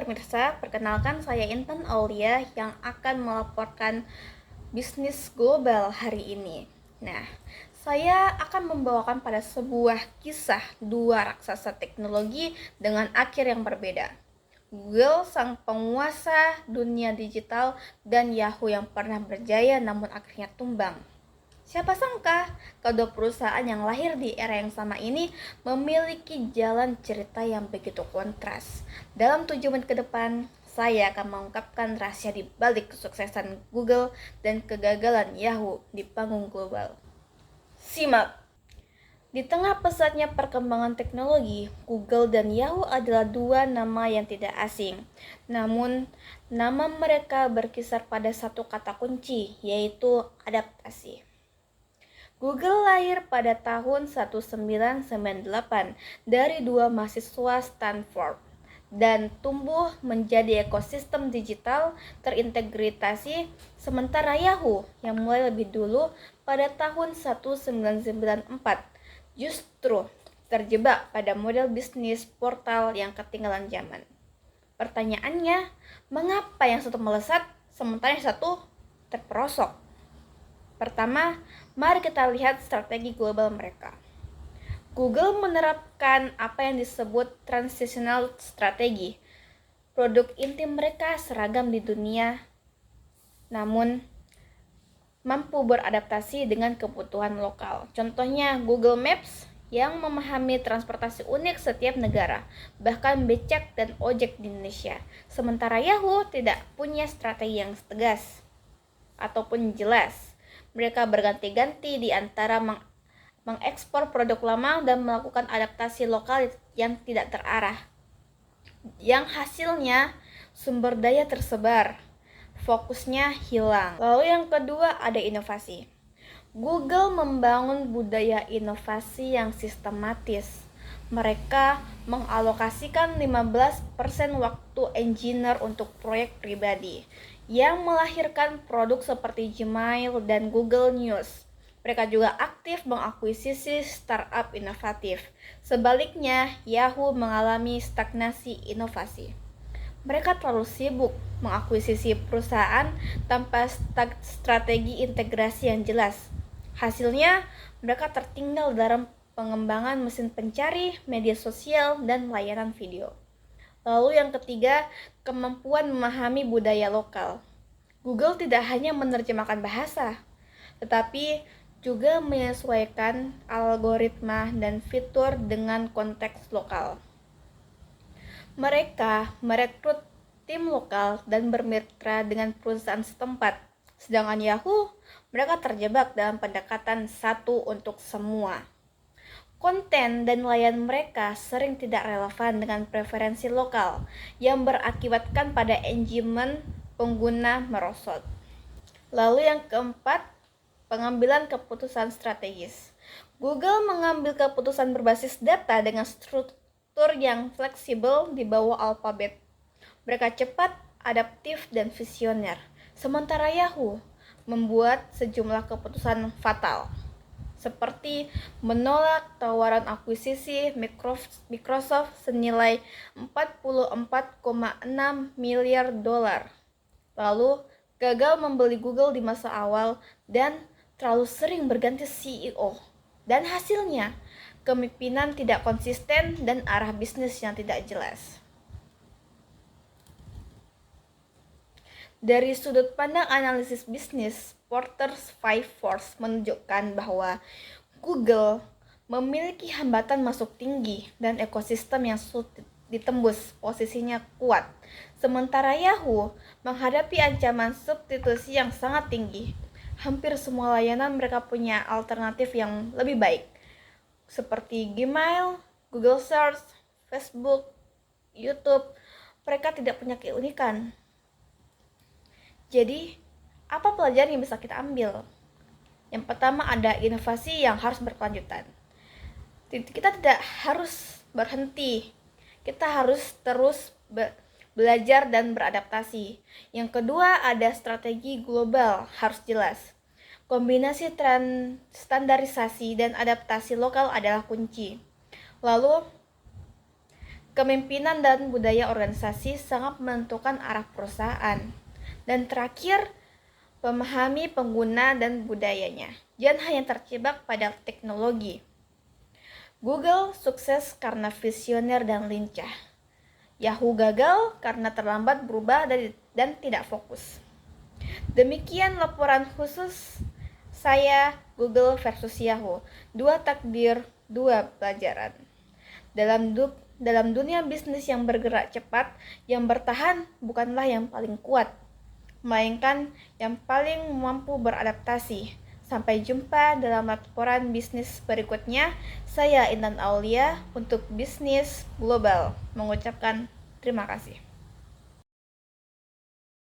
pemirsa, perkenalkan saya Intan Aulia yang akan melaporkan bisnis global hari ini. Nah, saya akan membawakan pada sebuah kisah dua raksasa teknologi dengan akhir yang berbeda. Google, sang penguasa dunia digital, dan Yahoo yang pernah berjaya namun akhirnya tumbang. Siapa sangka, kedua perusahaan yang lahir di era yang sama ini memiliki jalan cerita yang begitu kontras. Dalam 7 menit ke depan, saya akan mengungkapkan rahasia di balik kesuksesan Google dan kegagalan Yahoo di panggung global. Simak! Di tengah pesatnya perkembangan teknologi, Google dan Yahoo adalah dua nama yang tidak asing. Namun, nama mereka berkisar pada satu kata kunci, yaitu adaptasi. Google lahir pada tahun 1998 dari dua mahasiswa Stanford dan tumbuh menjadi ekosistem digital terintegrasi, sementara Yahoo yang mulai lebih dulu pada tahun 1994 justru terjebak pada model bisnis portal yang ketinggalan zaman. Pertanyaannya, mengapa yang satu melesat sementara yang satu terperosok? Pertama, mari kita lihat strategi global mereka. Google menerapkan apa yang disebut transitional strategi. Produk inti mereka seragam di dunia, namun mampu beradaptasi dengan kebutuhan lokal. Contohnya Google Maps yang memahami transportasi unik setiap negara, bahkan becak dan ojek di Indonesia. Sementara Yahoo tidak punya strategi yang tegas ataupun jelas. Mereka berganti-ganti di antara mengekspor produk lama dan melakukan adaptasi lokal yang tidak terarah. Yang hasilnya sumber daya tersebar, fokusnya hilang. Lalu yang kedua ada inovasi. Google membangun budaya inovasi yang sistematis. Mereka mengalokasikan 15% waktu engineer untuk proyek pribadi, yang melahirkan produk seperti Gmail dan Google News. Mereka juga aktif mengakuisisi startup inovatif. Sebaliknya, Yahoo mengalami stagnasi inovasi. Mereka terlalu sibuk mengakuisisi perusahaan tanpa strategi integrasi yang jelas. Hasilnya, mereka tertinggal dalam pengembangan mesin pencari, media sosial, dan layanan video. Lalu yang ketiga, kemampuan memahami budaya lokal. Google tidak hanya menerjemahkan bahasa, tetapi juga menyesuaikan algoritma dan fitur dengan konteks lokal. Mereka merekrut tim lokal dan bermitra dengan perusahaan setempat. Sedangkan Yahoo, mereka terjebak dalam pendekatan satu untuk semua. Konten dan layanan mereka sering tidak relevan dengan preferensi lokal, yang berakibatkan pada engagement pengguna merosot. Lalu yang keempat, pengambilan keputusan strategis. Google mengambil keputusan berbasis data dengan struktur yang fleksibel di bawah Alphabet. Mereka cepat, adaptif, dan visioner. Sementara Yahoo membuat sejumlah keputusan fatal, seperti menolak tawaran akuisisi Microsoft senilai 44,6 miliar dolar. Lalu gagal membeli Google di masa awal dan terlalu sering berganti CEO. Dan hasilnya, kepemimpinan tidak konsisten dan arah bisnis yang tidak jelas. Dari sudut pandang analisis bisnis, Porter's Five Force menunjukkan bahwa Google memiliki hambatan masuk tinggi dan ekosistem yang sulit ditembus, posisinya kuat. Sementara Yahoo menghadapi ancaman substitusi yang sangat tinggi. Hampir semua layanan mereka punya alternatif yang lebih baik, seperti Gmail, Google Search, Facebook, YouTube. Mereka tidak punya keunikan. Jadi, apa pelajaran yang bisa kita ambil? Yang pertama, ada inovasi yang harus berkelanjutan. Kita tidak harus berhenti. Kita harus terus belajar dan beradaptasi. Yang kedua, ada strategi global harus jelas. Kombinasi standarisasi dan adaptasi lokal adalah kunci. Lalu, Kepemimpinan dan budaya organisasi sangat menentukan arah perusahaan. Dan terakhir, memahami pengguna dan budayanya. Jangan hanya terjebak pada teknologi. Google sukses karena visioner dan lincah. Yahoo gagal karena terlambat berubah dan tidak fokus. Demikian laporan khusus saya Google versus Yahoo. Dua takdir, dua pelajaran. Dalam dunia bisnis yang bergerak cepat, yang bertahan bukanlah yang paling kuat, melainkan yang paling mampu beradaptasi. Sampai jumpa dalam laporan bisnis berikutnya. Saya Intan Aulia untuk Bisnis Global mengucapkan terima kasih.